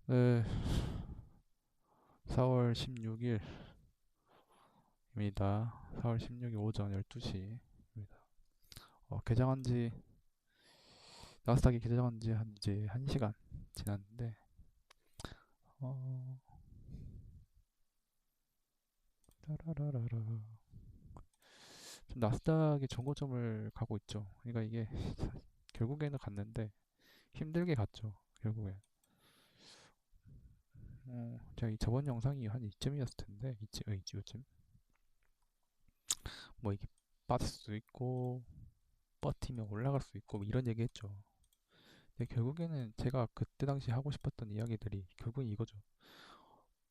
네, 4월 16일입니다. 4월 16일 오전 12시입니다. 개장한 지, 나스닥이 개장한 지 이제 1시간 지났는데, 어, 따라라라라. 좀 나스닥이 전고점을 가고 있죠. 그러니까 이게 결국에는 갔는데, 힘들게 갔죠. 결국엔. 제가 저번 영상이 한 이쯤이었을 텐데, 이쯤. 뭐 이게 빠질 수도 있고, 버티면 올라갈 수 있고, 뭐 이런 얘기 했죠. 근데 결국에는 제가 그때 당시 하고 싶었던 이야기들이 결국은 이거죠.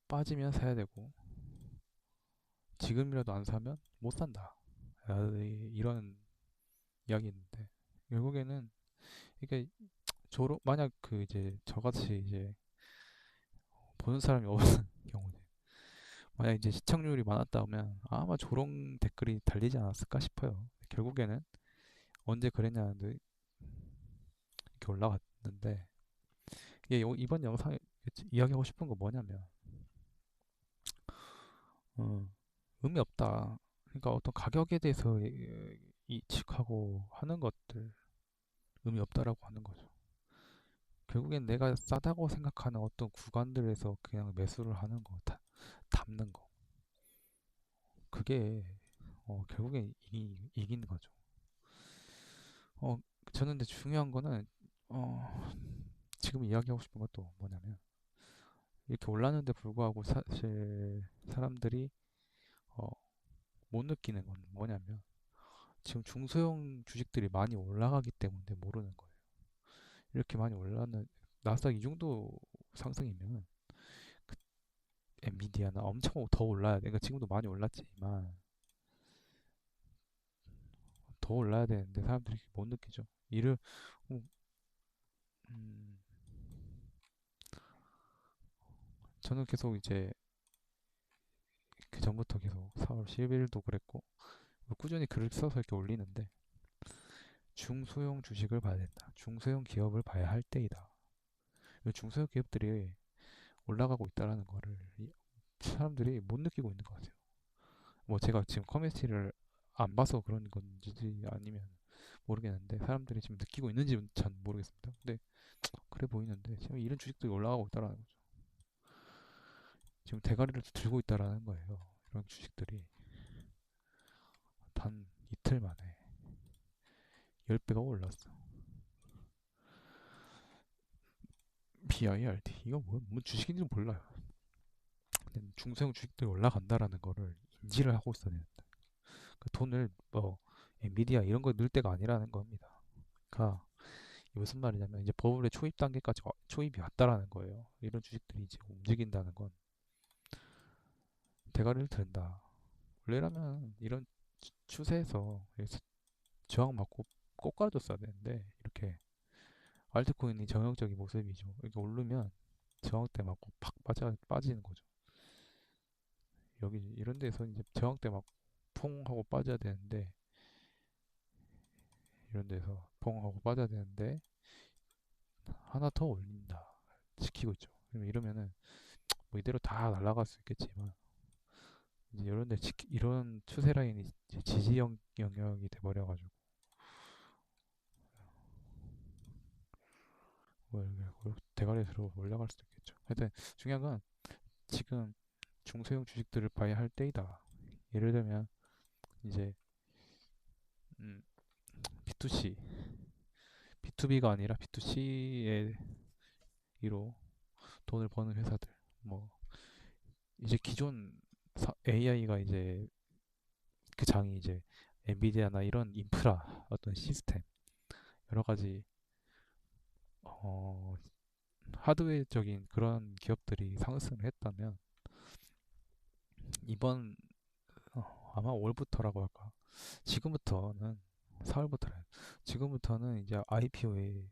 빠지면 사야 되고 지금이라도 안 사면 못 산다. 이런 이야기인데 결국에는 이게 만약 그 이제 저같이 이제 보는 사람이 없는 경우에 만약 이제 시청률이 많았다면 아마 조롱 댓글이 달리지 않았을까 싶어요. 결국에는 언제 그랬냐는데 이렇게 올라갔는데 이게 이번 영상에 이야기하고 싶은 거 뭐냐면 어, 의미 없다. 그러니까 어떤 가격에 대해서 이측하고 하는 것들 의미 없다라고 하는 거죠. 결국엔 내가 싸다고 생각하는 어떤 구간들에서 그냥 매수를 하는 거, 담는 거. 그게 결국엔 이기는 거죠. 어, 저는 근데 중요한 거는 지금 이야기하고 싶은 것도 뭐냐면 이렇게 올랐는데 불구하고 사실 사람들이 어, 못 느끼는 건 뭐냐면 지금 중소형 주식들이 많이 올라가기 때문에 모르는 거예요. 이렇게 많이 올랐는 나스닥 이 정도 상승이면 그 엔비디아나 엄청 더 올라야 돼. 그러니까 지금도 많이 올랐지만 더 올라야 되는데 사람들이 못 느끼죠. 이를 음, 음, 저는 계속 이제 그 전부터 계속 4월 10일도 그랬고 꾸준히 글을 써서 이렇게 올리는데 중소형 주식을 봐야 된다. 중소형 기업을 봐야 할 때이다. 중소형 기업들이 올라가고 있다라는 거를 사람들이 못 느끼고 있는 것 같아요. 뭐 제가 지금 커뮤니티를 안 봐서 그런 건지 아니면 모르겠는데 사람들이 지금 느끼고 있는지는 잘 모르겠습니다. 근데 그래 보이는데 지금 이런 주식들이 올라가고 있다라는 거죠. 지금 대가리를 들고 있다라는 거예요. 이런 주식들이 단 이틀 만에 10배가 올랐어. BIRD 이거 뭐 주식인지 몰라요. 근데 중소형 주식들이 올라간다라는 거를 인지를 하고 있어야 된다. 그 돈을 뭐 엔비디아 이런 거 넣을 때가 아니라는 겁니다. 그러니까 무슨 말이냐면 이제 버블의 초입 단계까지 초입이 왔다라는 거예요. 이런 주식들이 이제 움직인다는 건 대가리를 든다. 원래라면 이런 추세에서 저항 맞고 꼬꾸라졌어야 되는데 이렇게 알트코인이 정형적인 모습이죠. 이렇게 오르면 저항대 맞고 팍 빠지는 거죠. 여기 이런 데서 이제 저항대 맞고 퐁 하고 빠져야 되는데 이런 데서 퐁 하고 빠져야 되는데 하나 더 올린다. 지키고 있죠. 이러면은 뭐 이대로 다 날아갈 수 있겠지만 이제 이런 추세 라인이 이제 지지 영역이 돼버려가지고 뭐 이렇게 대가리 들어 올라갈 수도 있겠죠. 하여튼 중요한 건 지금 중소형 주식들을 봐야 할 때이다. 예를 들면 이제 B2C, B2B가 아니라 B2C의 이로 돈을 버는 회사들. 뭐 이제 기존 AI가 이제 그 장이 이제 엔비디아나 이런 인프라 어떤 시스템 여러 가지 어, 하드웨어적인 그런 기업들이 상승을 했다면 이번 아마 올부터라고 할까 지금부터는 4월부터래 지금부터는 이제 IPO의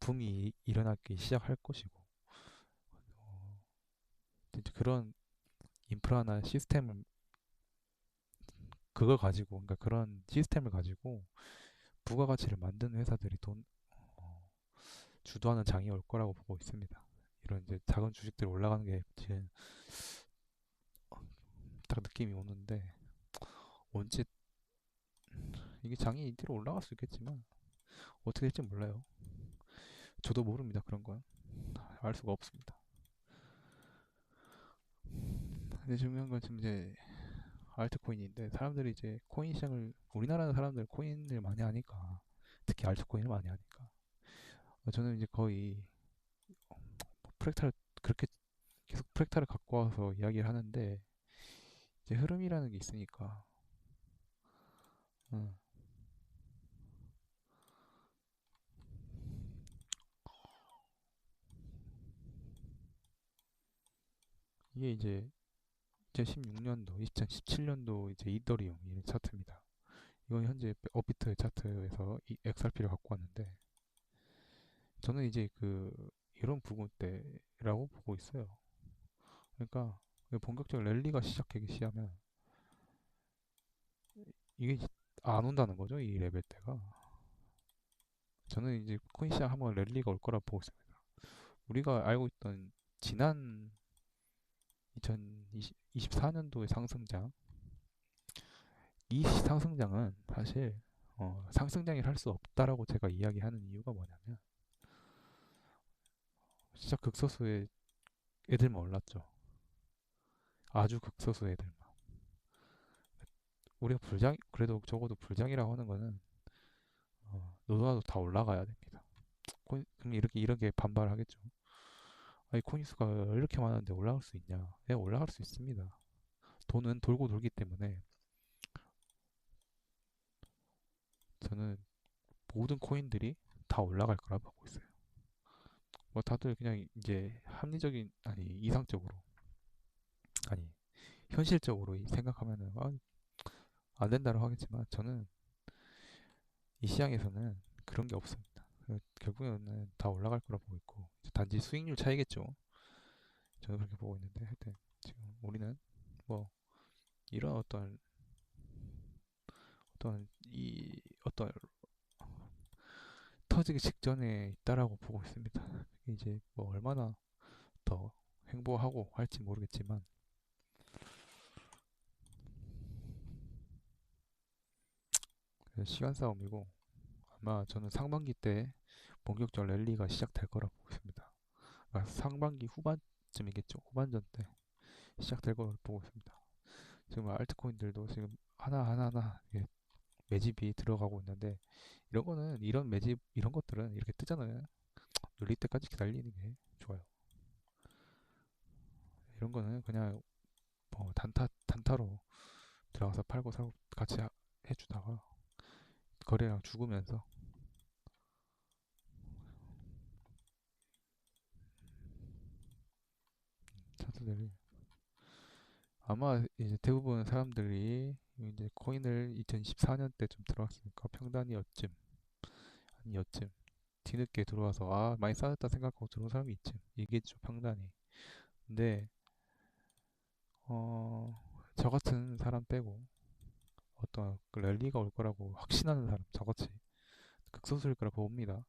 붐이 일어나기 시작할 것이고 이제 그런 인프라나 시스템을 그걸 가지고 그러니까 그런 시스템을 가지고 부가가치를 만드는 회사들이 돈 어, 주도하는 장이 올 거라고 보고 있습니다. 이런 이제 작은 주식들이 올라가는 게 지금 딱 느낌이 오는데 언제 이게 장이 이대로 올라갈 수 있겠지만 어떻게 될지 몰라요. 저도 모릅니다. 그런 건 알 수가 없습니다. 근데 중요한 건 지금 이제 알트코인인데 사람들이 이제 코인 시장을 우리나라 사람들 코인을 많이 하니까 특히 알트코인을 많이 하니까 저는 이제 거의 프랙탈 그렇게 계속 프랙탈을 갖고 와서 이야기를 하는데 이제 흐름이라는 게 있으니까 음, 이게 이제 2016년도, 2017년도 이제 이더리움 이 차트입니다. 이건 현재 업비트 차트에서 이 XRP를 갖고 왔는데 저는 이제 그 이런 부분 때라고 보고 있어요. 그러니까 본격적 랠리가 시작하기 시작하면 이게 안 온다는 거죠. 이 레벨 때가. 저는 이제 코인 시장 한번 랠리가 올 거라 보고 있습니다. 우리가 알고 있던 지난 2024년도의 상승장, 이 상승장은 사실 상승장이라 할 수 없다라고 제가 이야기하는 이유가 뭐냐면 진짜 극소수의 애들만 올랐죠. 아주 극소수 애들만. 우리가 불장 그래도 적어도 불장이라고 하는 거는 노도나도 다 올라가야 됩니다. 그럼 이렇게 반발을 하겠죠. 아니 코인수가 이렇게 많은데 올라갈 수 있냐? 네, 올라갈 수 있습니다. 돈은 돌고 돌기 때문에 저는 모든 코인들이 다 올라갈 거라 보고 있어요. 뭐 다들 그냥 이제 합리적인 아니 이상적으로 아니 현실적으로 생각하면은 안 된다고 하겠지만 저는 이 시장에서는 그런 게 없습니다. 결국에는 다 올라갈 거라 보고 있고 단지 수익률 차이겠죠. 저는 그렇게 보고 있는데 하여튼 지금 우리는 뭐 이런 어떤 터지기 직전에 있다라고 보고 있습니다. 이제 뭐 얼마나 더 행보하고 할지 모르겠지만 시간 싸움이고 아마 저는 상반기 때 본격적 랠리가 시작될 거라 보고 있습니다. 상반기 후반쯤이겠죠. 후반전 때 시작될 거라 보고 있습니다. 지금 알트코인들도 지금 하나 매집이 들어가고 있는데 이런 매집 이런 것들은 이렇게 뜨잖아요. 눌릴 때까지 기다리는 게 좋아요. 이런 거는 그냥 뭐 단타로 들어가서 팔고 사고 같이 해주다가 거래량 죽으면서 차트들이 아마 이제 대부분 사람들이 이제 코인을 2014년 때좀 들어왔으니까 평단이었쯤 아니었쯤 뒤늦게 들어와서 많이 싸졌다 생각하고 들어온 사람이 있지 이겠죠 평단이. 근데 저 같은 사람 빼고 어떤 그 랠리가 올 거라고 확신하는 사람 저같이 극소수일 거라 봅니다.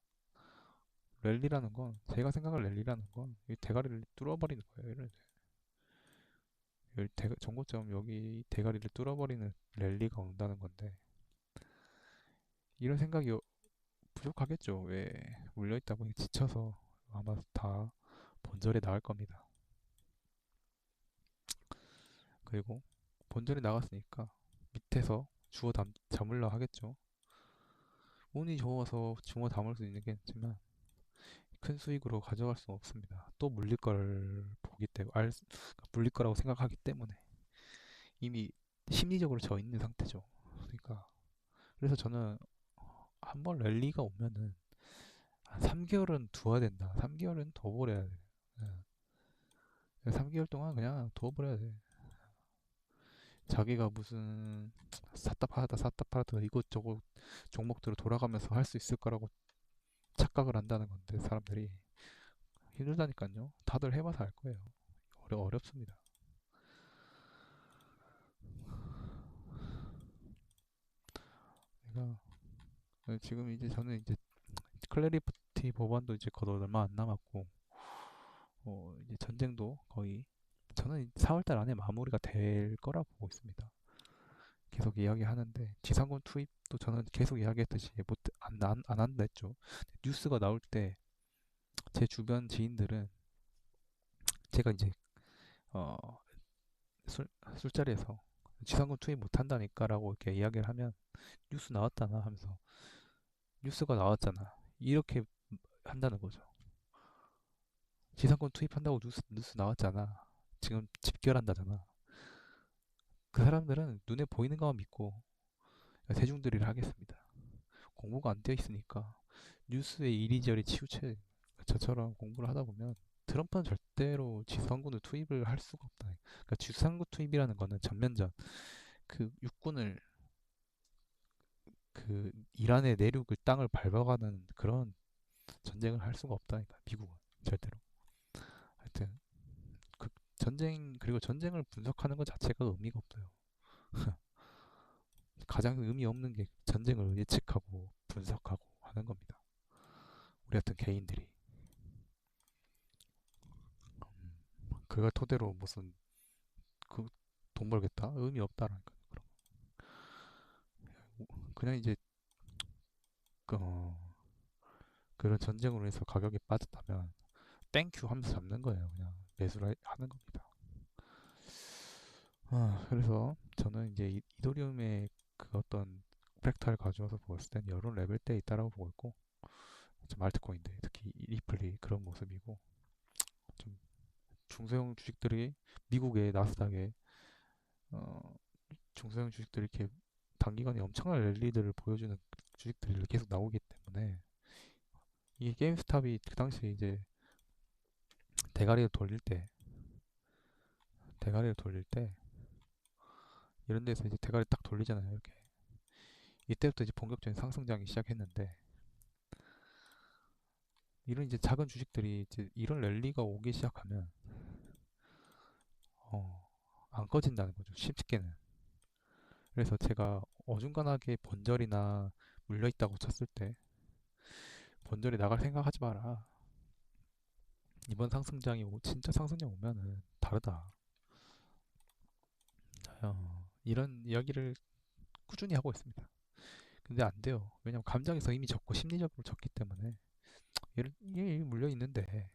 랠리라는 건 제가 생각할 랠리라는 건 이 대가리를 뚫어버리는 거예요. 전고점 여기 대가리를 뚫어버리는 랠리가 온다는 건데 이런 생각이 부족하겠죠. 왜 물려있다 보니 지쳐서 아마 다 본절에 나갈 겁니다. 그리고 본절에 나갔으니까 밑에서 담으려 하겠죠. 운이 좋아서 주워 담을 수 있겠지만 큰 수익으로 가져갈 수 없습니다. 또 물릴 걸 보기 때문에 물릴 거라고 생각하기 때문에 이미 심리적으로 져 있는 상태죠. 그러니까 그래서 저는 한번 랠리가 오면은 한 3개월은 두어야 된다. 3개월은 더 버려야 돼. 3개월 동안 그냥 둬 버려야 돼. 자기가 무슨 샀다 팔았다 이것저것 종목들을 돌아가면서 할 수 있을 거라고 착각을 한다는 건데 사람들이 힘들다니까요. 다들 해봐서 알 거예요. 어렵습니다. 그러니까 지금 이제 저는 이제 클래리티 법안도 이제 곧 얼마 안 남았고 이제 전쟁도 거의 저는 4월달 안에 마무리가 될 거라고 보고 있습니다. 계속 이야기하는데 지상군 투입도 저는 계속 이야기했듯이 안 한다 했죠. 뉴스가 나올 때 제 주변 지인들은 제가 이제 어, 술, 술자리에서 지상군 투입 못 한다니까라고 이렇게 이야기를 하면 뉴스 나왔잖아 하면서 뉴스가 나왔잖아 이렇게 한다는 거죠. 지상군 투입한다고 뉴스 나왔잖아. 지금 집결한다잖아. 그 사람들은 눈에 보이는 것만 믿고 대중들이를 하겠습니다. 공부가 안 되어 있으니까 뉴스에 이리저리 치우쳐 저처럼 공부를 하다 보면 트럼프는 절대로 지상군을 투입을 할 수가 없다. 그러니까 지상군 투입이라는 거는 전면전 그 육군을 그 이란의 내륙을 땅을 밟아가는 그런 전쟁을 할 수가 없다니까 미국은 절대로. 하여튼 그 전쟁 그리고 전쟁을 분석하는 것 자체가 의미가 없어요. 가장 의미 없는 게 전쟁을 예측하고 분석하고 하는 겁니다. 우리 같은 개인들이 그걸 토대로 무슨 그 돈 벌겠다 의미 없다라니까. 그냥 이제 그, 그런 전쟁으로 해서 가격이 빠졌다면 땡큐 하면서 잡는 거예요. 그냥 매수를 하는 겁니다. 그래서 저는 이제 이더리움의 그 어떤 팩터를 가져와서 보았을 땐 여러 레벨대에 있다라고 보고 있고 좀 알트코인들 특히 리플리 그런 모습이고 좀 중소형 주식들이 미국의 나스닥에 어, 중소형 주식들이 이렇게 단기간에 엄청난 랠리들을 보여주는 주식들이 계속 나오기 때문에 이게 게임스탑이 그 당시에 이제 대가리를 돌릴 때 대가리를 돌릴 때 이런 데서 이제 대가리 딱 돌리잖아요 이렇게 이때부터 이제 본격적인 상승장이 시작했는데 이런 이제 작은 주식들이 이제 이런 랠리가 오기 시작하면 어, 안 꺼진다는 거죠 쉽게는. 그래서 제가 어중간하게 본절이나 물려있다고 쳤을 때 본절이 나갈 생각하지 마라. 이번 상승장이 진짜 상승장 오면은 다르다. 이런 이야기를 꾸준히 하고 있습니다. 근데 안 돼요. 왜냐면 감정에서 이미 졌고 심리적으로 졌기 때문에 얘 물려 있는데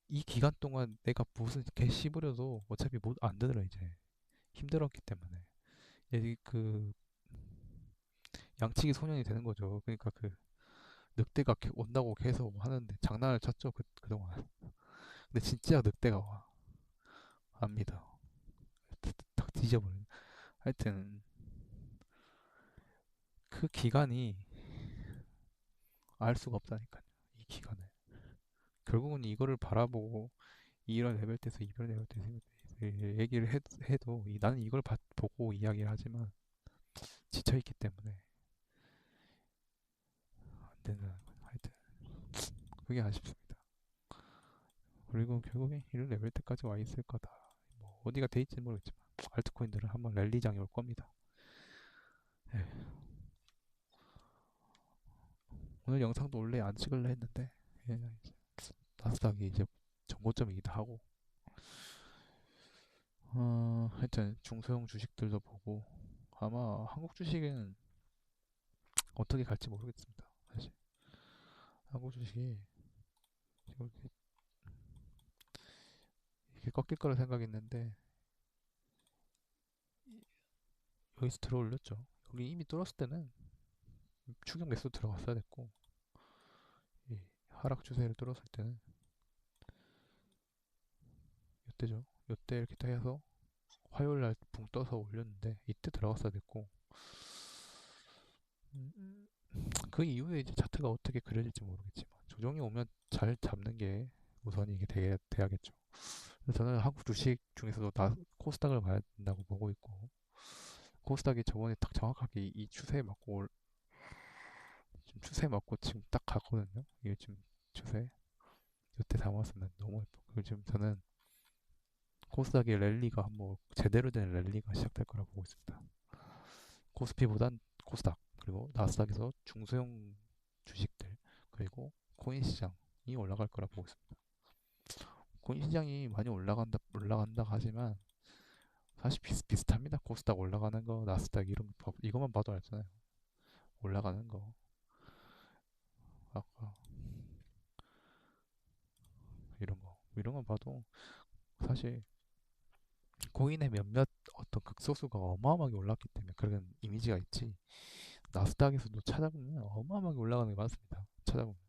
이 기간 동안 내가 무슨 개 씹으려도 어차피 못 안 되더라 이제 힘들었기 때문에 이제 그 양치기 소년이 되는 거죠. 그러니까 그 늑대가 온다고 계속 하는데 장난을 쳤죠 그동안. 근데 진짜 늑대가 와. 안 믿어. 탁 뒤져버려. 하여튼 그 기간이 알 수가 없다니까요. 이 기간을. 결국은 이거를 바라보고 이런 레벨에서 이런 레벨에서 얘기를 해도 나는 이걸 보고 이야기를 하지만 지쳐있기 때문에 안 되는 거예요. 하여튼 그게 아쉽습니다. 그리고 결국에 이런 레벨 때까지 와 있을 거다. 뭐 어디가 돼 있지는 모르겠지만 알트코인들은 한번 랠리장이 올 겁니다. 예. 오늘 영상도 원래 안 찍을래 했는데 예, 나스닥이 이제 정고점이기도 하고 하여튼 중소형 주식들도 보고 아마 한국 주식은 어떻게 갈지 모르겠습니다. 사실 한국 주식이 이렇게 꺾일 거라 생각했는데 여기서 들어올렸죠. 여기 이미 뚫었을 때는 추격 매수 들어갔어야 됐고 이 하락 추세를 뚫었을 때는 이때죠. 이때 이렇게 딱 해서 화요일 날 붕 떠서 올렸는데 이때 들어갔어야 됐고 음, 그 이후에 이제 차트가 어떻게 그려질지 모르겠지만 조정이 오면 잘 잡는 게 우선이 이게 돼야겠죠. 그래서 저는 한국 주식 중에서도 코스닥을 봐야 된다고 보고 있고 코스닥이 저번에 딱 정확하게 이 추세에 맞고 지금 추세 맞고 지금 딱 갔거든요. 이게 지금 추세 이때 담았으면 너무 예뻐. 그리고 지금 저는 코스닥의 랠리가 한번 제대로 된 랠리가 시작될 거라고 보고 있습니다. 코스피보단 코스닥 그리고 나스닥에서 중소형 주식들 그리고 코인 시장이 올라갈 거라고 보고 있습니다. 코인 시장이 많이 올라간다 하지만 사실 비슷비슷합니다. 코스닥 올라가는 거, 나스닥 이것만 봐도 알잖아요. 올라가는 거. 아까 이런 거 봐도 사실 코인의 몇몇 어떤 극소수가 어마어마하게 올랐기 때문에 그런 이미지가 있지. 나스닥에서도 찾아보면 어마어마하게 올라가는 게 많습니다. 찾아보면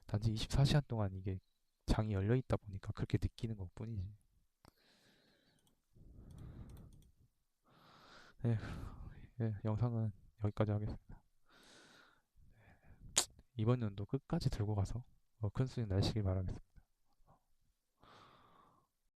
단지 24시간 동안 이게 장이 열려 있다 보니까 그렇게 느끼는 것뿐이지. 네, 예, 영상은 여기까지 하겠습니다. 이번 연도 끝까지 들고 가서 큰 수익 나시길 바라겠습니다.